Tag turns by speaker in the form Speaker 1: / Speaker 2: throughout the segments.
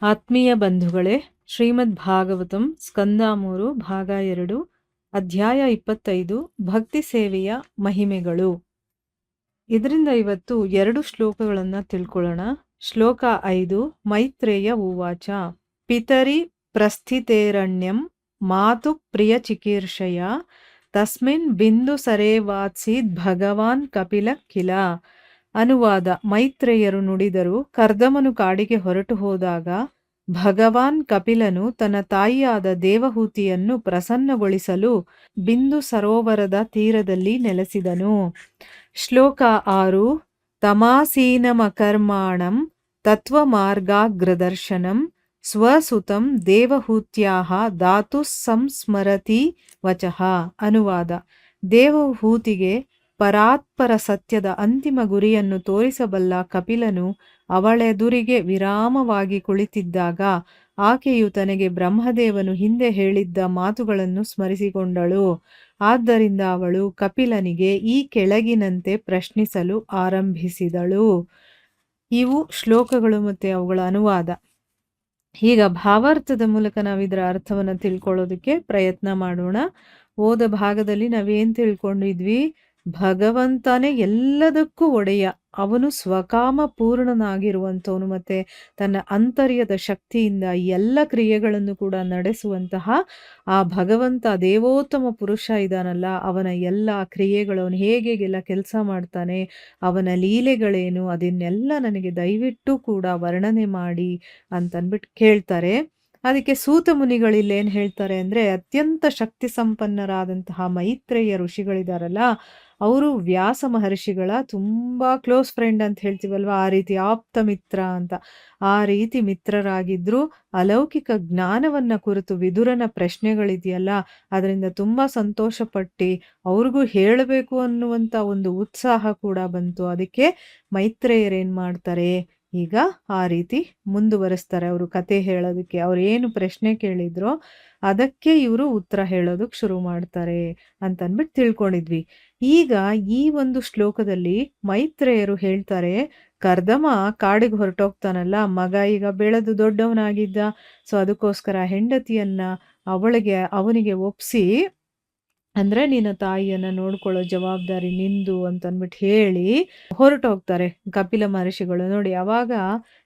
Speaker 1: ಆತ್ಮೀಯ ಬಂಧುಗಳೇ, ಶ್ರೀಮದ್ ಭಾಗವತಂ ಸ್ಕಂದ 3 ಭಾಗ 2 ಅಧ್ಯಾಯ 25 ಭಕ್ತಿ ಸೇವೆಯ ಮಹಿಮೆಗಳು. ಇದರಿಂದ ಇವತ್ತು 2 ಶ್ಲೋಕಗಳನ್ನು ತಿಳ್ಕೊಳ್ಳೋಣ. ಶ್ಲೋಕ 5. ಮೈತ್ರೇಯ ಉವಾಚ ಪಿತರಿ ಪ್ರಸ್ಥಿತೇರಣ್ಯಂ ಮಾತು ಪ್ರಿಯ ಚಿಕೀರ್ಷಯ ತಸ್ಮಿನ್ ಬಿಂದು ಸರೇವಾತ್ಸೀದ್ ಭಗವಾನ್ ಕಪಿಲ ಕಿಲ. ಅನುವಾದ. ಮೈತ್ರೇಯರು ನುಡಿದರು, ಕರ್ದಮನು ಕಾಡಿಗೆ ಹೊರಟು ಹೋದಾಗ ಭಗವಾನ್ ಕಪಿಲನು ತನ್ನ ತಾಯಿಯಾದ ದೇವಹೂತಿಯನ್ನು ಪ್ರಸನ್ನಗೊಳಿಸಲು ಬಿಂದು ಸರೋವರದ ತೀರದಲ್ಲಿ ನೆಲೆಸಿದನು. ಶ್ಲೋಕ 6. ತಮಾಸೀನಮಕರ್ಮಾಣಂ ತತ್ವಮಾರ್ಗಾಗ್ರದರ್ಶನಂ ಸ್ವಸುತಂ ದೇವಹೂತ್ಯಾಹ ಧಾತು ಸಂಸ್ಮರತಿ ವಚಃ. ಅನುವಾದ. ದೇವಹೂತಿಗೆ ಪರಾತ್ಪರ ಸತ್ಯದ ಅಂತಿಮ ಗುರಿಯನ್ನು ತೋರಿಸಬಲ್ಲ ಕಪಿಲನು ಅವಳೆದುರಿಗೆ ವಿರಾಮವಾಗಿ ಕುಳಿತಿದ್ದಾಗ ಆಕೆಯು ತನಗೆ ಬ್ರಹ್ಮದೇವನು ಹಿಂದೆ ಹೇಳಿದ್ದ ಮಾತುಗಳನ್ನು ಸ್ಮರಿಸಿಕೊಂಡಳು. ಆದ್ದರಿಂದ ಅವಳು ಕಪಿಲನಿಗೆ ಈ ಕೆಳಗಿನಂತೆ ಪ್ರಶ್ನಿಸಲು ಆರಂಭಿಸಿದಳು. ಇವು ಶ್ಲೋಕಗಳು ಮತ್ತು ಅವುಗಳ ಅನುವಾದ. ಈಗ ಭಾವಾರ್ಥದ ಮೂಲಕ ನಾವಿದರ ಅರ್ಥವನ್ನು ತಿಳ್ಕೊಳ್ಳೋದಕ್ಕೆ ಪ್ರಯತ್ನ ಮಾಡೋಣ. ಓದ ಭಾಗದಲ್ಲಿ ನಾವೇನು ತಿಳ್ಕೊಂಡಿದ್ವಿ? ಭಗವಂತನೇ ಎಲ್ಲದಕ್ಕೂ ಒಡೆಯ, ಅವನು ಸ್ವಕಾಮ ಪೂರ್ಣನಾಗಿರುವಂಥವನು ಮತ್ತು ತನ್ನ ಅಂತರ್ಯದ ಶಕ್ತಿಯಿಂದ ಎಲ್ಲ ಕ್ರಿಯೆಗಳನ್ನು ಕೂಡ ನಡೆಸುವಂತಹ ಆ ಭಗವಂತ ದೇವೋತ್ತಮ ಪುರುಷ ಇದಾನಲ್ಲ, ಅವನ ಎಲ್ಲ ಕ್ರಿಯೆಗಳು, ಅವನು ಹೇಗೆಲ್ಲ ಕೆಲಸ ಮಾಡ್ತಾನೆ, ಅವನ ಲೀಲೆಗಳೇನು, ಅದನ್ನೆಲ್ಲ ನನಗೆ ದಯವಿಟ್ಟು ಕೂಡ ವರ್ಣನೆ ಮಾಡಿ ಅಂತನ್ಬಿಟ್ಟು ಕೇಳ್ತಾರೆ. ಅದಕ್ಕೆ ಸೂತ ಮುನಿಗಳಿಲ್ಲೇನು ಹೇಳ್ತಾರೆ ಅಂದರೆ, ಅತ್ಯಂತ ಶಕ್ತಿ ಸಂಪನ್ನರಾದಂತಹ ಮೈತ್ರೇಯ ಋಷಿಗಳಿದಾರಲ್ಲ, ಅವರು ವ್ಯಾಸ ಮಹರ್ಷಿಗಳ ತುಂಬ ಕ್ಲೋಸ್ ಫ್ರೆಂಡ್ ಅಂತ ಹೇಳ್ತೀವಲ್ವ, ಆ ರೀತಿ ಆಪ್ತ ಮಿತ್ರ ಅಂತ, ಆ ರೀತಿ ಮಿತ್ರರಾಗಿದ್ದರು. ಅಲೌಕಿಕ ಜ್ಞಾನವನ್ನು ಕುರಿತು ವಿದುರನ ಪ್ರಶ್ನೆಗಳಿದೆಯಲ್ಲ, ಅದರಿಂದ ತುಂಬ ಸಂತೋಷಪಟ್ಟು ಅವ್ರಿಗೂ ಹೇಳಬೇಕು ಅನ್ನುವಂಥ ಒಂದು ಉತ್ಸಾಹ ಕೂಡ ಬಂತು. ಅದಕ್ಕೆ ಮೈತ್ರೇಯರೇನು ಮಾಡ್ತಾರೆ, ಈಗ ಆ ರೀತಿ ಮುಂದುವರಿಸ್ತಾರೆ. ಅವರು ಕತೆ ಹೇಳೋದಕ್ಕೆ, ಅವ್ರು ಏನು ಪ್ರಶ್ನೆ ಕೇಳಿದ್ರೋ ಅದಕ್ಕೆ ಇವರು ಉತ್ತರ ಹೇಳೋದಕ್ಕೆ ಶುರು ಮಾಡ್ತಾರೆ ಅಂತನ್ಬಿಟ್ಟು ತಿಳ್ಕೊಂಡಿದ್ವಿ. ಈಗ ಈ ಒಂದು ಶ್ಲೋಕದಲ್ಲಿ ಮೈತ್ರೇಯರು ಹೇಳ್ತಾರೆ, ಕರ್ದಮ ಕಾಡಿಗೆ ಹೊರಟೋಗ್ತಾನಲ್ಲ, ಮಗ ಈಗ ಬೆಳೆದು ದೊಡ್ಡವನಾಗಿದ್ದ, ಸೊ ಅದಕ್ಕೋಸ್ಕರ ಹೆಂಡತಿಯನ್ನ ಅವನಿಗೆ ಒಪ್ಪಿಸಿ, ಅಂದರೆ ನಿನ್ನ ತಾಯಿಯನ್ನು ನೋಡ್ಕೊಳ್ಳೋ ಜವಾಬ್ದಾರಿ ನಿಂದು ಅಂತನ್ಬಿಟ್ಟು ಹೇಳಿ ಹೊರಟೋಗ್ತಾರೆ ಕಪಿಲ ಮಹರ್ಷಿಗಳು. ನೋಡಿ, ಅವಾಗ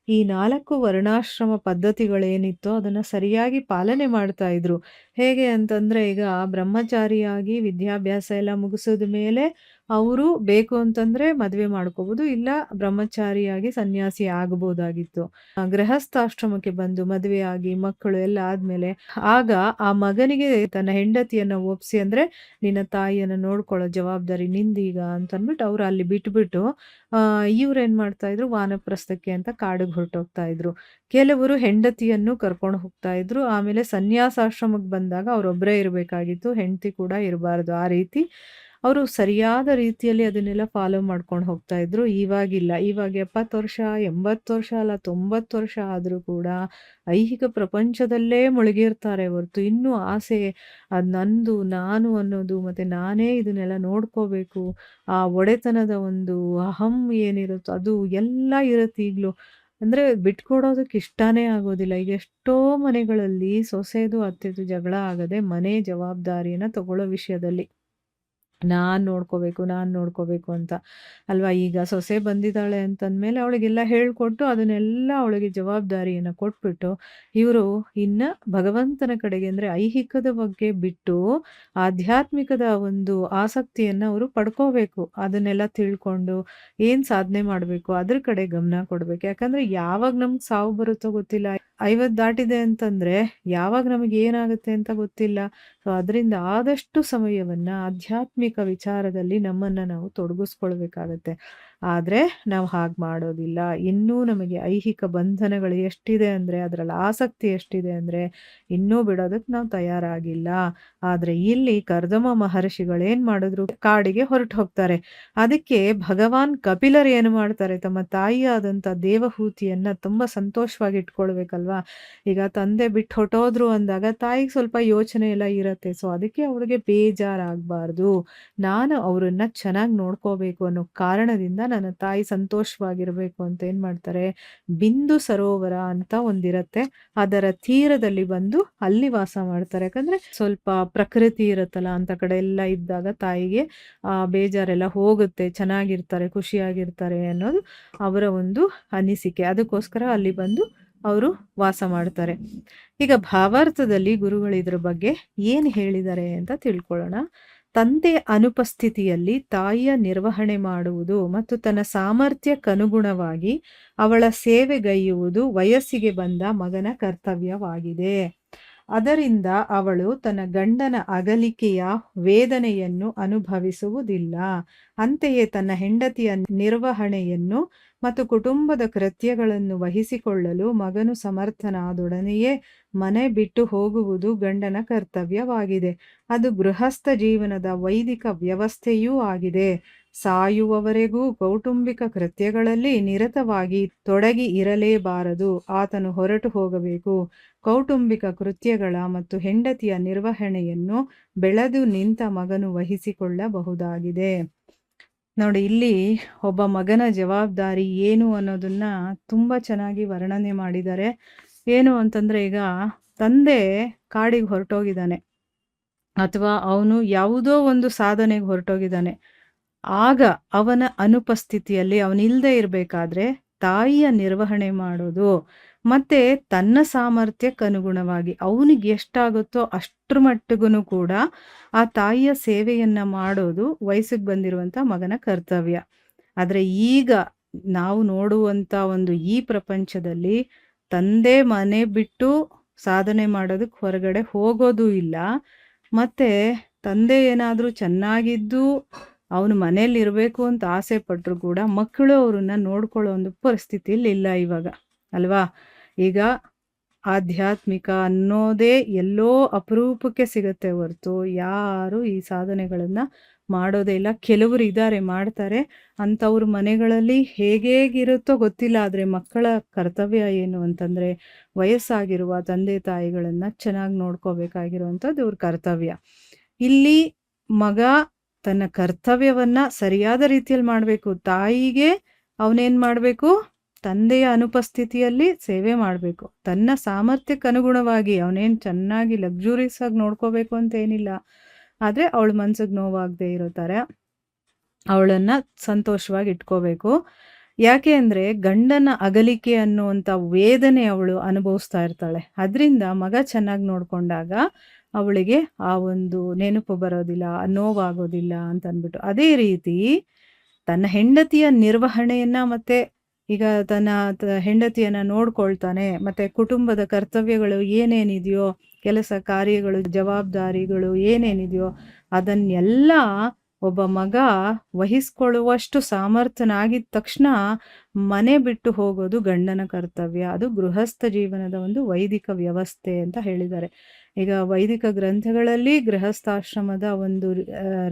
Speaker 1: ಈ 4 ವರ್ಣಾಶ್ರಮ ಪದ್ಧತಿಗಳೇನಿತ್ತೋ ಅದನ್ನು ಸರಿಯಾಗಿ ಪಾಲನೆ ಮಾಡ್ತಾ ಇದ್ರು. ಹೇಗೆ ಅಂತಂದರೆ, ಈಗ ಬ್ರಹ್ಮಚಾರಿಯಾಗಿ ವಿದ್ಯಾಭ್ಯಾಸ ಎಲ್ಲ ಮುಗಿಸಿದ ಮೇಲೆ ಅವರು ಬೇಕು ಅಂತಂದರೆ ಮದುವೆ ಮಾಡ್ಕೋಬೋದು, ಇಲ್ಲ ಬ್ರಹ್ಮಚಾರಿಯಾಗಿ ಸನ್ಯಾಸಿ ಆಗ್ಬೋದಾಗಿತ್ತು. ಗೃಹಸ್ಥಾಶ್ರಮಕ್ಕೆ ಬಂದು ಮದುವೆ ಆಗಿ ಮಕ್ಕಳು ಎಲ್ಲ ಆದಮೇಲೆ ಆಗ ಆ ಮಗನಿಗೆ ತನ್ನ ಹೆಂಡತಿಯನ್ನು ಒಪ್ಪಿಸಿ, ಅಂದರೆ ನಿನ್ನ ತಾಯಿಯನ್ನು ನೋಡ್ಕೊಳ್ಳೋ ಜವಾಬ್ದಾರಿ ನಿಂದೀಗ ಅಂತನ್ಬಿಟ್ಟು ಅವರು ಅಲ್ಲಿ ಬಿಟ್ಬಿಟ್ಟು ಇವ್ರೇನು ಮಾಡ್ತಾಯಿದ್ರು, ವಾನಪ್ರಸ್ಥಕ್ಕೆ ಅಂತ ಕಾಡಿಗೆ ಹೊರಟೋಗ್ತಾ ಇದ್ರು. ಕೆಲವರು ಹೆಂಡತಿಯನ್ನು ಕರ್ಕೊಂಡು ಹೋಗ್ತಾ ಇದ್ರು. ಆಮೇಲೆ ಸನ್ಯಾಸಾಶ್ರಮಕ್ಕೆ ಬಂದಾಗ ಅವರೊಬ್ಬರೇ ಇರಬೇಕಾಗಿತ್ತು, ಹೆಂಡತಿ ಕೂಡ ಇರಬಾರ್ದು. ಆ ರೀತಿ ಅವರು ಸರಿಯಾದ ರೀತಿಯಲ್ಲಿ ಅದನ್ನೆಲ್ಲ ಫಾಲೋ ಮಾಡ್ಕೊಂಡು ಹೋಗ್ತಾ ಇದ್ರು. ಇವಾಗಿಲ್ಲ, ಇವಾಗ 70 ವರ್ಷ 80 ವರ್ಷ ಅಲ್ಲ 90 ವರ್ಷ ಆದರೂ ಕೂಡ ಐಹಿಕ ಪ್ರಪಂಚದಲ್ಲೇ ಮುಳುಗಿರ್ತಾರೆ ಹೊರತು ಇನ್ನೂ ಆಸೆ, ಅದು ನಂದು ನಾನು ಅನ್ನೋದು, ಮತ್ತು ನಾನೇ ಇದನ್ನೆಲ್ಲ ನೋಡ್ಕೋಬೇಕು, ಆ ಒಡೆತನದ ಒಂದು ಅಹಂ ಏನಿರುತ್ತೋ ಅದು ಎಲ್ಲ ಇರುತ್ತೆ ಈಗಲೂ. ಅಂದರೆ ಬಿಟ್ಕೊಡೋದಕ್ಕೆ ಇಷ್ಟನೇ ಆಗೋದಿಲ್ಲ. ಈಗ ಎಷ್ಟೋ ಮನೆಗಳಲ್ಲಿ ಸೊಸೆದು ಅತ್ತೆದು ಜಗಳ ಆಗದೆ ಮನೆ ಜವಾಬ್ದಾರಿಯನ್ನು ತಗೊಳ್ಳೋ ವಿಷಯದಲ್ಲಿ ನಾನು ನೋಡ್ಕೋಬೇಕು ಅಂತ ಅಲ್ವಾ. ಈಗ ಸೊಸೆ ಬಂದಿದ್ದಾಳೆ ಅಂತಂದಮೇಲೆ ಅವಳಿಗೆಲ್ಲ ಹೇಳ್ಕೊಟ್ಟು ಅದನ್ನೆಲ್ಲ ಅವಳಿಗೆ ಜವಾಬ್ದಾರಿಯನ್ನು ಕೊಟ್ಬಿಟ್ಟು ಇವರು ಇನ್ನು ಭಗವಂತನ ಕಡೆಗೆ, ಅಂದರೆ ಐಹಿಕದ ಬಗ್ಗೆ ಬಿಟ್ಟು ಆಧ್ಯಾತ್ಮಿಕದ ಒಂದು ಆಸಕ್ತಿಯನ್ನು ಅವರು ಪಡ್ಕೋಬೇಕು. ಅದನ್ನೆಲ್ಲ ತಿಳ್ಕೊಂಡು ಏನು ಸಾಧನೆ ಮಾಡಬೇಕು ಅದ್ರ ಕಡೆ ಗಮನ ಕೊಡಬೇಕು. ಯಾಕಂದರೆ ಯಾವಾಗ ನಮ್ಗೆ ಸಾವು ಬರುತ್ತೋ ಗೊತ್ತಿಲ್ಲ, 50 ದಾಟಿದೆ ಅಂತಂದರೆ ಯಾವಾಗ ನಮಗೆ ಏನಾಗುತ್ತೆ ಅಂತ ಗೊತ್ತಿಲ್ಲ. ಸೊ ಅದರಿಂದ ಆದಷ್ಟು ಸಮಯವನ್ನು ಆಧ್ಯಾತ್ಮಿಕ ವಿಚಾರದಲ್ಲಿ ನಮ್ಮನ್ನು ನಾವು ತೊಡಗಿಸ್ಕೊಳ್ಬೇಕಾಗತ್ತೆ. ಆದರೆ ನಾವು ಹಾಗೆ ಮಾಡೋದಿಲ್ಲ. ಇನ್ನೂ ನಮಗೆ ಐಹಿಕ ಬಂಧನಗಳು ಎಷ್ಟಿದೆ ಅಂದರೆ, ಅದರಲ್ಲಿ ಆಸಕ್ತಿ ಎಷ್ಟಿದೆ ಅಂದರೆ ಇನ್ನೂ ಬಿಡೋದಕ್ಕೆ ನಾವು ತಯಾರಾಗಿಲ್ಲ. ಆದರೆ ಇಲ್ಲಿ ಕರ್ದಮ ಮಹರ್ಷಿಗಳೇನು ಮಾಡಿದ್ರು, ಕಾಡಿಗೆ ಹೊರಟು ಹೋಗ್ತಾರೆ. ಅದಕ್ಕೆ ಭಗವಾನ್ ಕಪಿಲರು ಏನು ಮಾಡ್ತಾರೆ, ತಮ್ಮ ತಾಯಿಯಾದಂಥ ದೇವಹೂತಿಯನ್ನು ತುಂಬ ಸಂತೋಷವಾಗಿ ಇಟ್ಕೊಳ್ಬೇಕಲ್ವ, ಅಲ್ವಾ? ಈಗ ತಂದೆ ಬಿಟ್ಟು ಹೊರ್ಟೋದ್ರು ಅಂದಾಗ ತಾಯಿಗೆ ಸ್ವಲ್ಪ ಯೋಚನೆ ಎಲ್ಲ ಇರತ್ತೆ. ಸೊ, ಅದಕ್ಕೆ ಅವ್ಳಿಗೆ ಬೇಜಾರಾಗಬಾರ್ದು. ನಾನು ಅವ್ರನ್ನ ಚೆನ್ನಾಗಿ ನೋಡ್ಕೋಬೇಕು ಅನ್ನೋ ಕಾರಣದಿಂದ ನನ್ನ ತಾಯಿ ಸಂತೋಷವಾಗಿರಬೇಕು ಅಂತ ಏನು ಮಾಡ್ತಾರೆ, ಬಿಂದು ಸರೋವರ ಅಂತ ಒಂದಿರತ್ತೆ. ಅದರ ತೀರದಲ್ಲಿ ಬಂದು ಅಲ್ಲಿ ವಾಸ ಮಾಡ್ತಾರೆ. ಯಾಕಂದ್ರೆ ಸ್ವಲ್ಪ ಪ್ರಕೃತಿ ಇರುತ್ತಲ್ಲ, ಅಂತ ಕಡೆ ಎಲ್ಲ ಇದ್ದಾಗ ತಾಯಿಗೆ ಬೇಜಾರೆಲ್ಲ ಹೋಗುತ್ತೆ, ಚೆನ್ನಾಗಿರ್ತಾರೆ, ಖುಷಿಯಾಗಿರ್ತಾರೆ ಅನ್ನೋದು ಅವರ ಒಂದು ಅನಿಸಿಕೆ. ಅದಕ್ಕೋಸ್ಕರ ಅಲ್ಲಿ ಬಂದು ಅವರು ವಾಸ ಮಾಡ್ತಾರೆ. ಈಗ ಭಾವಾರ್ಥದಲ್ಲಿ ಗುರುಗಳು ಇದ್ರ ಬಗ್ಗೆ ಏನು ಹೇಳಿದ್ದಾರೆ ಅಂತ ತಿಳ್ಕೊಳ್ಳೋಣ. ತಂದೆ ಅನುಪಸ್ಥಿತಿಯಲ್ಲಿ ತಾಯಿಯ ನಿರ್ವಹಣೆ ಮಾಡುವುದು ಮತ್ತು ತನ್ನ ಸಾಮರ್ಥ್ಯಕ್ಕನುಗುಣವಾಗಿ ಅವಳ ಸೇವೆಗೈಯುವುದು ವಯಸ್ಸಿಗೆ ಬಂದ ಮಗನ ಕರ್ತವ್ಯವಾಗಿದೆ. ಅದರಿಂದ ಅವಳು ತನ್ನ ಗಂಡನ ಅಗಲಿಕೆಯ ವೇದನೆಯನ್ನು ಅನುಭವಿಸುವುದಿಲ್ಲ. ಅಂತೆಯೇ ತನ್ನ ಹೆಂಡತಿಯ ನಿರ್ವಹಣೆಯನ್ನು ಮತ್ತು ಕುಟುಂಬದ ಕೃತ್ಯಗಳನ್ನು ವಹಿಸಿಕೊಳ್ಳಲು ಮಗನು ಸಮರ್ಥನಾದೊಡನೆಯೇ ಮನೆ ಬಿಟ್ಟು ಹೋಗುವುದು ಗಂಡನ ಕರ್ತವ್ಯವಾಗಿದೆ. ಅದು ಗೃಹಸ್ಥ ಜೀವನದ ವೈದಿಕ ವ್ಯವಸ್ಥೆಯೂ ಆಗಿದೆ. ಸಾಯುವವರೆಗೂ ಕೌಟುಂಬಿಕ ಕೃತ್ಯಗಳಲ್ಲಿ ನಿರತವಾಗಿ ತೊಡಗಿ ಇರಲೇಬಾರದು. ಆತನು ಹೊರಟು ಹೋಗಬೇಕು. ಕೌಟುಂಬಿಕ ಕೃತ್ಯಗಳ ಮತ್ತು ಹೆಂಡತಿಯ ನಿರ್ವಹಣೆಯನ್ನು ಬೆಳೆದು ನಿಂತ ಮಗನು ವಹಿಸಿಕೊಳ್ಳಬಹುದಾಗಿದೆ. ನೋಡಿ, ಇಲ್ಲಿ ಒಬ್ಬ ಮಗನ ಜವಾಬ್ದಾರಿ ಏನು ಅನ್ನೋದನ್ನ ತುಂಬ ಚೆನ್ನಾಗಿ ವರ್ಣನೆ ಮಾಡಿದ್ದಾರೆ. ಏನು ಅಂತಂದರೆ, ಈಗ ತಂದೆ ಕಾಡಿಗೆ ಹೊರಟೋಗಿದ್ದಾನೆ ಅಥವಾ ಅವನು ಯಾವುದೋ ಒಂದು ಸಾಧನೆಗೆ ಹೊರಟೋಗಿದ್ದಾನೆ. ಆಗ ಅವನ ಅನುಪಸ್ಥಿತಿಯಲ್ಲಿ ಅವನಿಲ್ಲದೆ ಇರಬೇಕಾದ್ರೆ ತಾಯಿಯ ನಿರ್ವಹಣೆ ಮಾಡೋದು ಮತ್ತು ತನ್ನ ಸಾಮರ್ಥ್ಯಕ್ಕನುಗುಣವಾಗಿ ಅವನಿಗೆ ಎಷ್ಟಾಗುತ್ತೋ ಅಷ್ಟರ ಮಟ್ಟಿಗೂ ಕೂಡ ಆ ತಾಯಿಯ ಸೇವೆಯನ್ನು ಮಾಡೋದು ವಯಸ್ಸಿಗೆ ಬಂದಿರುವಂಥ ಮಗನ ಕರ್ತವ್ಯ. ಆದರೆ ಈಗ ನಾವು ನೋಡುವಂಥ ಒಂದು ಈ ಪ್ರಪಂಚದಲ್ಲಿ ತಂದೆ ಮನೆ ಬಿಟ್ಟು ಸಾಧನೆ ಮಾಡೋದಕ್ಕೆ ಹೊರಗಡೆ ಹೋಗೋದು ಇಲ್ಲ. ಮತ್ತು ತಂದೆ ಏನಾದರೂ ಚೆನ್ನಾಗಿದ್ದು ಅವನು ಮನೇಲಿ ಇರಬೇಕು ಅಂತ ಆಸೆ ಪಟ್ಟರು ಕೂಡ ಮಕ್ಕಳು ಅವ್ರನ್ನ ನೋಡ್ಕೊಳ್ಳೋ ಒಂದು ಪರಿಸ್ಥಿತಿಯಲ್ಲಿ ಇಲ್ಲ ಇವಾಗ, ಅಲ್ವಾ? ಈಗ ಆಧ್ಯಾತ್ಮಿಕ ಅನ್ನೋದೇ ಎಲ್ಲೋ ಅಪರೂಪಕ್ಕೆ ಸಿಗತ್ತೆ ಹೊರತು ಯಾರು ಈ ಸಾಧನೆಗಳನ್ನು ಮಾಡೋದೇ ಇಲ್ಲ. ಕೆಲವರು ಇದ್ದಾರೆ, ಮಾಡ್ತಾರೆ. ಅಂಥವ್ರ ಮನೆಗಳಲ್ಲಿ ಹೇಗೇಗಿರುತ್ತೋ ಗೊತ್ತಿಲ್ಲ. ಆದರೆ ಮಕ್ಕಳ ಕರ್ತವ್ಯ ಏನು ಅಂತಂದರೆ ವಯಸ್ಸಾಗಿರುವ ತಂದೆ ತಾಯಿಗಳನ್ನು ಚೆನ್ನಾಗಿ ನೋಡ್ಕೋಬೇಕಾಗಿರುವಂಥದ್ದು ಇವ್ರ ಕರ್ತವ್ಯ. ಇಲ್ಲಿ ಮಗ ತನ್ನ ಕರ್ತವ್ಯವನ್ನು ಸರಿಯಾದ ರೀತಿಯಲ್ಲಿ ಮಾಡಬೇಕು. ತಾಯಿಗೆ ಅವನೇನು ಮಾಡಬೇಕು, ತಂದೆಯ ಅನುಪಸ್ಥಿತಿಯಲ್ಲಿ ಸೇವೆ ಮಾಡಬೇಕು. ತನ್ನ ಸಾಮರ್ಥ್ಯಕ್ಕೆ ಅನುಗುಣವಾಗಿ ಅವನೇನು ಚೆನ್ನಾಗಿ ಲಕ್ಸುರಿಯಸ್ ಆಗಿ ನೋಡ್ಕೋಬೇಕು ಅಂತ ಏನಿಲ್ಲ. ಆದರೆ ಅವಳ ಮನ್ಸಿಗೆ ನೋವಾಗದೇ ಇರೋ ಥರ ಅವಳನ್ನು ಸಂತೋಷವಾಗಿ ಇಟ್ಕೋಬೇಕು. ಯಾಕೆ ಅಂದರೆ ಗಂಡನ ಅಗಲಿಕೆ ಅನ್ನುವಂಥ ವೇದನೆ ಅವಳು ಅನುಭವಿಸ್ತಾ ಇರ್ತಾಳೆ. ಅದರಿಂದ ಮಗ ಚೆನ್ನಾಗಿ ನೋಡಿಕೊಂಡಾಗ ಅವಳಿಗೆ ಆ ಒಂದು ನೆನಪು ಬರೋದಿಲ್ಲ, ನೋವಾಗೋದಿಲ್ಲ ಅಂತ ಅಂದ್ಬಿಟ್ಟು. ಅದೇ ರೀತಿ ತನ್ನ ಹೆಂಡತಿಯ ನಿರ್ವಹಣೆಯನ್ನು ಮತ್ತು ಈಗ ತನ್ನ ಹೆಂಡತಿಯನ್ನು ನೋಡ್ಕೊಳ್ತಾನೆ, ಮತ್ತು ಕುಟುಂಬದ ಕರ್ತವ್ಯಗಳು ಏನೇನಿದೆಯೋ, ಕೆಲಸ ಕಾರ್ಯಗಳು, ಜವಾಬ್ದಾರಿಗಳು ಏನೇನಿದೆಯೋ ಅದನ್ನೆಲ್ಲ ಒಬ್ಬ ಮಗ ವಹಿಸ್ಕೊಳ್ಳುವಷ್ಟು ಸಾಮರ್ಥ್ಯನಾಗಿದ್ದ ತಕ್ಷಣ ಮನೆ ಬಿಟ್ಟು ಹೋಗೋದು ಗಂಡನ ಕರ್ತವ್ಯ. ಅದು ಗೃಹಸ್ಥ ಜೀವನದ ಒಂದು ವೈದಿಕ ವ್ಯವಸ್ಥೆ ಅಂತ ಹೇಳಿದ್ದಾರೆ. ಈಗ ವೈದಿಕ ಗ್ರಂಥಗಳಲ್ಲಿ ಗೃಹಸ್ಥಾಶ್ರಮದ ಒಂದು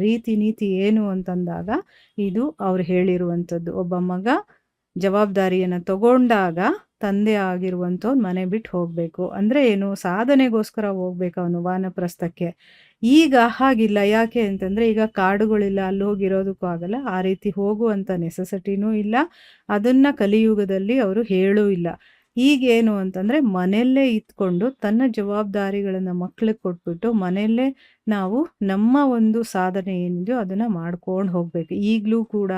Speaker 1: ರೀತಿ ನೀತಿ ಏನು ಅಂತಂದಾಗ ಇದು ಅವ್ರು ಹೇಳಿರುವಂಥದ್ದು. ಒಬ್ಬ ಮಗ ಜವಾಬ್ದಾರಿಯನ್ನು ತಗೊಂಡಾಗ ತಂದೆ ಆಗಿರುವಂಥವ್ನು ಮನೆ ಬಿಟ್ಟು ಹೋಗಬೇಕು. ಅಂದರೆ ಏನು, ಸಾಧನೆಗೋಸ್ಕರ ಹೋಗ್ಬೇಕು ಅವನು ವಾನಪ್ರಸ್ಥಕ್ಕೆ. ಈಗ ಹಾಗಿಲ್ಲ. ಯಾಕೆ ಅಂತಂದರೆ ಈಗ ಕಾಡುಗಳಿಲ್ಲ, ಅಲ್ಲಿ ಹೋಗಿರೋದಕ್ಕೂ ಆಗಲ್ಲ. ಆ ರೀತಿ ಹೋಗುವಂಥ ನೆಸೆಸಿಟಿನೂ ಇಲ್ಲ. ಅದನ್ನು ಕಲಿಯುಗದಲ್ಲಿ ಅವರು ಹೇಳೂ ಇಲ್ಲ. ಈಗೇನು ಅಂತಂದರೆ ಮನೆಯಲ್ಲೇ ಇದ್ಕೊಂಡು ತನ್ನ ಜವಾಬ್ದಾರಿಗಳನ್ನು ಮಕ್ಕಳಿಗೆ ಕೊಟ್ಬಿಟ್ಟು ಮನೆಯಲ್ಲೇ ನಾವು ನಮ್ಮ ಒಂದು ಸಾಧನೆ ಏನಿದೆಯೋ ಅದನ್ನು ಮಾಡ್ಕೊಂಡು ಹೋಗಬೇಕು. ಈಗಲೂ ಕೂಡ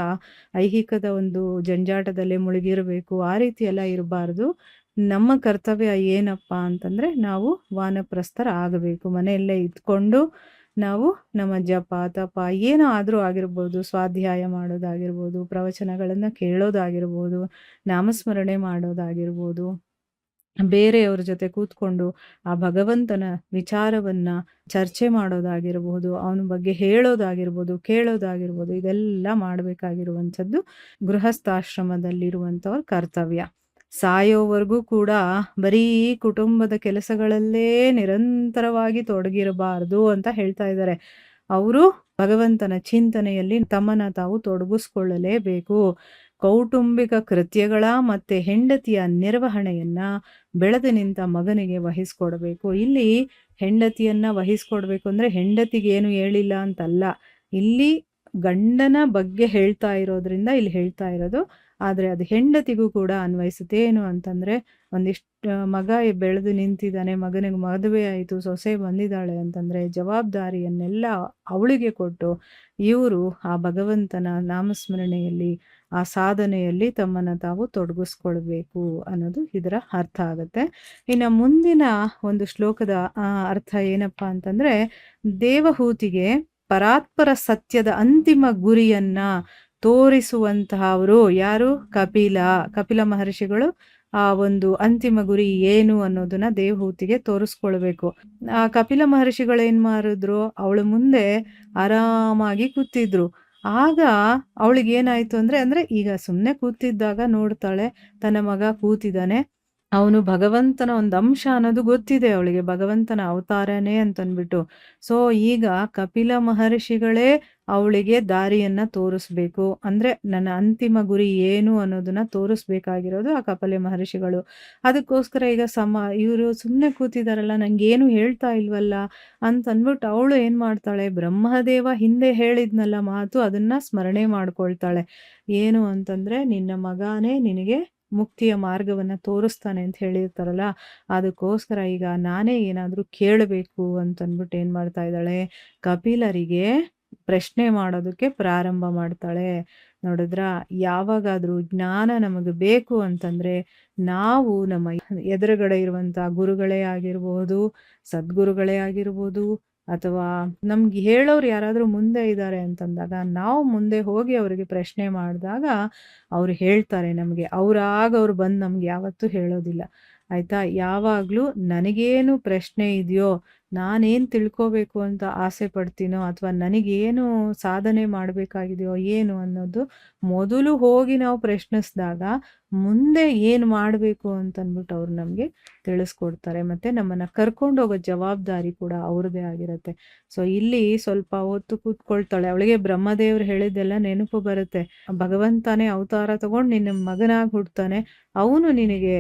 Speaker 1: ಐಹಿಕದ ಒಂದು ಜಂಜಾಟದಲ್ಲೇ ಮುಳುಗಿರಬೇಕು, ಆ ರೀತಿ ಎಲ್ಲ ಇರಬಾರ್ದು. ನಮ್ಮ ಕರ್ತವ್ಯ ಏನಪ್ಪ ಅಂತಂದರೆ ನಾವು ವಾನಪ್ರಸ್ಥರ ಆಗಬೇಕು. ಮನೆಯಲ್ಲೇ ಇದ್ಕೊಂಡು ನಾವು ನಮ್ಮ ಜಪ ತಪ ಏನೋ ಆದರೂ ಆಗಿರ್ಬೋದು, ಸ್ವಾಧ್ಯಾಯ ಮಾಡೋದಾಗಿರ್ಬೋದು, ಪ್ರವಚನಗಳನ್ನು ಕೇಳೋದಾಗಿರ್ಬೋದು, ನಾಮಸ್ಮರಣೆ ಮಾಡೋದಾಗಿರ್ಬೋದು, ಬೇರೆಯವ್ರ ಜೊತೆ ಕೂತ್ಕೊಂಡು ಆ ಭಗವಂತನ ವಿಚಾರವನ್ನು ಚರ್ಚೆ ಮಾಡೋದಾಗಿರ್ಬೋದು, ಅವನ ಬಗ್ಗೆ ಹೇಳೋದಾಗಿರ್ಬೋದು, ಕೇಳೋದಾಗಿರ್ಬೋದು, ಇದೆಲ್ಲ ಮಾಡಬೇಕಾಗಿರುವಂಥದ್ದು ಗೃಹಸ್ಥಾಶ್ರಮದಲ್ಲಿರುವಂಥವ್ರ ಕರ್ತವ್ಯ. ಸಾಯೋವರೆಗೂ ಕೂಡ ಬರೀ ಕುಟುಂಬದ ಕೆಲಸಗಳಲ್ಲೇ ನಿರಂತರವಾಗಿ ತೊಡಗಿರಬಾರ್ದು ಅಂತ ಹೇಳ್ತಾ ಇದ್ದಾರೆ. ಅವರು ಭಗವಂತನ ಚಿಂತನೆಯಲ್ಲಿ ತಮ್ಮನ್ನು ತಾವು ತೊಡಗಿಸ್ಕೊಳ್ಳಲೇಬೇಕು. ಕೌಟುಂಬಿಕ ಕೃತ್ಯಗಳ ಮತ್ತೆ ಹೆಂಡತಿಯ ನಿರ್ವಹಣೆಯನ್ನ ಬೆಳೆದು ನಿಂತ ಮಗನಿಗೆ ವಹಿಸ್ಕೊಡ್ಬೇಕು. ಇಲ್ಲಿ ಹೆಂಡತಿಯನ್ನ ವಹಿಸ್ಕೊಡ್ಬೇಕು ಅಂದ್ರೆ ಹೆಂಡತಿಗೇನು ಹೇಳಿಲ್ಲ ಅಂತಲ್ಲ. ಇಲ್ಲಿ ಗಂಡನ ಬಗ್ಗೆ ಹೇಳ್ತಾ ಇರೋದ್ರಿಂದ ಇಲ್ಲಿ ಹೇಳ್ತಾ ಇರೋದು. ಆದ್ರೆ ಅದು ಹೆಂಡತಿಗೂ ಕೂಡ ಅನ್ವಯಿಸುತ್ತೆ. ಏನು ಅಂತಂದ್ರೆ ಒಂದಿಷ್ಟು ಮಗ ಬೆಳೆದು ನಿಂತಿದ್ದಾನೆ, ಮಗನಿಗೆ ಮದುವೆ ಆಯಿತು, ಸೊಸೆ ಬಂದಿದ್ದಾಳೆ ಅಂತಂದ್ರೆ ಜವಾಬ್ದಾರಿಯನ್ನೆಲ್ಲ ಅವಳಿಗೆ ಕೊಟ್ಟು ಇವರು ಆ ಭಗವಂತನ ನಾಮಸ್ಮರಣೆಯಲ್ಲಿ ಆ ಸಾಧನೆಯಲ್ಲಿ ತಮ್ಮನ್ನು ತಾವು ತೊಡಗಿಸ್ಕೊಳ್ಬೇಕು ಅನ್ನೋದು ಇದರ ಅರ್ಥ ಆಗುತ್ತೆ. ಇನ್ನು ಮುಂದಿನ ಒಂದು ಶ್ಲೋಕದ ಅರ್ಥ ಏನಪ್ಪಾ ಅಂತಂದ್ರೆ ದೇವಹೂತಿಗೆ ಪರಾತ್ಪರ ಸತ್ಯದ ಅಂತಿಮ ಗುರಿಯನ್ನ ತೋರಿಸುವಂತಹವರು ಯಾರು? ಕಪಿಲ ಮಹರ್ಷಿಗಳು ಆ ಒಂದು ಅಂತಿಮ ಗುರಿ ಏನು ಅನ್ನೋದನ್ನ ದೇವಹೂತಿಗೆ ತೋರಿಸ್ಕೊಳ್ಬೇಕು. ಆ ಕಪಿಲ ಮಹರ್ಷಿಗಳು ಏನ್ ಮಾಡಿದ್ರು, ಅವಳ ಮುಂದೆ ಆರಾಮಾಗಿ ಕೂತಿದ್ರು. ಆಗ ಅವಳಿಗೆ ಏನಾಯ್ತು ಅಂದ್ರೆ ಈಗ ಸುಮ್ಮನೆ ಕೂತಿದ್ದಾಗ ನೋಡ್ತಾಳೆ ತನ್ನ ಮಗ ಕೂತಿದ್ದಾನೆ, ಅವನು ಭಗವಂತನ ಒಂದು ಅಂಶ ಅನ್ನೋದು ಗೊತ್ತಿದೆ ಅವಳಿಗೆ, ಭಗವಂತನ ಅವತಾರನೇ ಅಂತನ್ಬಿಟ್ಟು. ಸೊ ಈಗ ಕಪಿಲ ಮಹರ್ಷಿಗಳೇ ಅವಳಿಗೆ ದಾರಿಯನ್ನ ತೋರಿಸ್ಬೇಕು. ಅಂದ್ರೆ ನನ್ನ ಅಂತಿಮ ಗುರಿ ಏನು ಅನ್ನೋದನ್ನ ತೋರಿಸ್ಬೇಕಾಗಿರೋದು ಆ ಕಪಿಲ ಮಹರ್ಷಿಗಳು. ಅದಕ್ಕೋಸ್ಕರ ಈಗ ಇವರು ಸುಮ್ಮನೆ ಕೂತಿದಾರಲ್ಲ, ನಂಗೇನು ಹೇಳ್ತಾ ಇಲ್ವಲ್ಲ ಅಂತನ್ಬಿಟ್ಟು ಅವಳು ಏನ್ ಮಾಡ್ತಾಳೆ, ಬ್ರಹ್ಮದೇವ ಹಿಂದೆ ಹೇಳಿದ್ನಲ್ಲ ಮಾತು, ಅದನ್ನ ಸ್ಮರಣೆ ಮಾಡ್ಕೊಳ್ತಾಳೆ. ಏನು ಅಂತಂದ್ರೆ ನಿನ್ನ ಮಗನೇ ನಿನಗೆ ಮುಕ್ತಿಯ ಮಾರ್ಗವನ್ನ ತೋರಿಸ್ತಾನೆ ಅಂತ ಹೇಳಿರ್ತಾರಲ್ಲ, ಅದಕ್ಕೋಸ್ಕರ ಈಗ ನಾನೇ ಏನಾದ್ರೂ ಕೇಳಬೇಕು ಅಂತನ್ಬಿಟ್ಟು ಏನ್ ಮಾಡ್ತಾ ಇದ್ದಾಳೆ, ಕಪಿಲರಿಗೆ ಪ್ರಶ್ನೆ ಮಾಡೋದಕ್ಕೆ ಪ್ರಾರಂಭ ಮಾಡ್ತಾಳೆ. ನೋಡಿದ್ರ, ಯಾವಾಗಾದ್ರೂ ಜ್ಞಾನ ನಮಗೆ ಬೇಕು ಅಂತಂದ್ರೆ ನಾವು ನಮ್ಮ ಎದುರುಗಡೆ ಇರುವಂತ ಗುರುಗಳೇ ಆಗಿರ್ಬೋದು, ಸದ್ಗುರುಗಳೇ ಆಗಿರ್ಬೋದು, ಅಥವಾ ನಮ್ಗೆ ಹೇಳೋರು ಯಾರಾದ್ರೂ ಮುಂದೆ ಇದ್ದಾರೆ ಅಂತಂದಾಗ ನಾವು ಮುಂದೆ ಹೋಗಿ ಅವರಿಗೆ ಪ್ರಶ್ನೆ ಮಾಡಿದಾಗ ಅವ್ರು ಹೇಳ್ತಾರೆ ನಮಗೆ. ಅವ್ರು ಬಂದು ನಮ್ಗೆ ಯಾವತ್ತೂ ಹೇಳೋದಿಲ್ಲ, ಆಯ್ತಾ? ಯಾವಾಗ್ಲೂ ನನಗೇನು ಪ್ರಶ್ನೆ ಇದೆಯೋ, ನಾನೇನು ತಿಳ್ಕೋಬೇಕು ಅಂತ ಆಸೆ ಪಡ್ತೀನೋ, ಅಥವಾ ನನಗೇನು ಸಾಧನೆ ಮಾಡಬೇಕಾಗಿದೆಯೋ ಏನು ಅನ್ನೋದು ಮೊದಲು ಹೋಗಿ ನಾವು ಪ್ರಶ್ನಿಸಿದಾಗ ಮುಂದೆ ಏನು ಮಾಡಬೇಕು ಅಂತನ್ಬಿಟ್ಟು ಅವ್ರು ನಮಗೆ ತಿಳಿಸ್ಕೊಡ್ತಾರೆ. ಮತ್ತೆ ನಮ್ಮನ್ನ ಕರ್ಕೊಂಡು ಹೋಗೋ ಜವಾಬ್ದಾರಿ ಕೂಡ ಅವ್ರದ್ದೇ ಆಗಿರುತ್ತೆ. ಸೊ ಇಲ್ಲಿ ಸ್ವಲ್ಪ ಹೊತ್ತು ಕೂತ್ಕೊಳ್ತಾಳೆ, ಅವಳಿಗೆ ಬ್ರಹ್ಮದೇವ್ರು ಹೇಳಿದ್ದೆಲ್ಲ ನೆನಪು ಬರುತ್ತೆ. ಭಗವಂತನೇ ಅವತಾರ ತಗೊಂಡು ನಿನ್ನ ಮಗನಾಗಿ ಹುಡ್ತಾನೆ, ಅವನು ನಿನಗೆ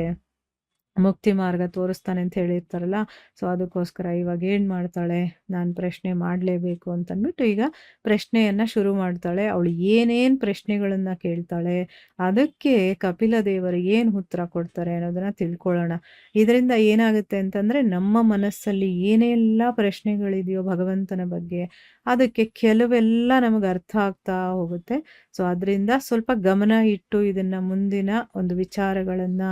Speaker 1: ಮುಕ್ತಿ ಮಾರ್ಗ ತೋರಿಸ್ತಾನೆ ಅಂತ ಹೇಳಿರ್ತಾರಲ್ಲ. ಸೊ ಅದಕ್ಕೋಸ್ಕರ ಇವಾಗ ಏನ್ ಮಾಡ್ತಾಳೆ, ನಾನು ಪ್ರಶ್ನೆ ಮಾಡಲೇಬೇಕು ಅಂತನ್ಬಿಟ್ಟು ಈಗ ಪ್ರಶ್ನೆಯನ್ನ ಶುರು ಮಾಡ್ತಾಳೆ. ಅವಳು ಏನೇನ್ ಪ್ರಶ್ನೆಗಳನ್ನ ಕೇಳ್ತಾಳೆ, ಅದಕ್ಕೆ ಕಪಿಲ ದೇವರು ಏನು ಉತ್ತರ ಕೊಡ್ತಾರೆ ಅನ್ನೋದನ್ನ ತಿಳ್ಕೊಳ್ಳೋಣ. ಇದರಿಂದ ಏನಾಗುತ್ತೆ ಅಂತಂದ್ರೆ ನಮ್ಮ ಮನಸ್ಸಲ್ಲಿ ಏನೆಲ್ಲ ಪ್ರಶ್ನೆಗಳಿದೆಯೋ ಭಗವಂತನ ಬಗ್ಗೆ, ಅದಕ್ಕೆ ಕೆಲವೆಲ್ಲ ನಮಗೆ ಅರ್ಥ ಆಗ್ತಾ ಹೋಗುತ್ತೆ. ಸೊ ಅದರಿಂದ ಸ್ವಲ್ಪ ಗಮನ ಇಟ್ಟು ಇದನ್ನ ಮುಂದಿನ ಒಂದು ವಿಚಾರಗಳನ್ನ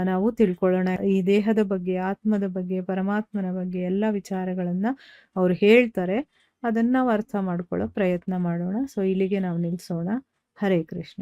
Speaker 1: ನಾವು ತಿಳ್ಕೊಳ್ಳೋಣ. ಈ ದೇಹದ ಬಗ್ಗೆ, ಆತ್ಮದ ಬಗ್ಗೆ, ಪರಮಾತ್ಮನ ಬಗ್ಗೆ ಎಲ್ಲ ವಿಚಾರಗಳನ್ನ ಅವ್ರು ಹೇಳ್ತಾರೆ. ಅದನ್ನ ನಾವು ಅರ್ಥ ಮಾಡ್ಕೊಳ್ಳೋ ಪ್ರಯತ್ನ ಮಾಡೋಣ. ಸೊ ಇಲ್ಲಿಗೆ ನಾವು ನಿಲ್ಸೋಣ. ಹರೇ ಕೃಷ್ಣ.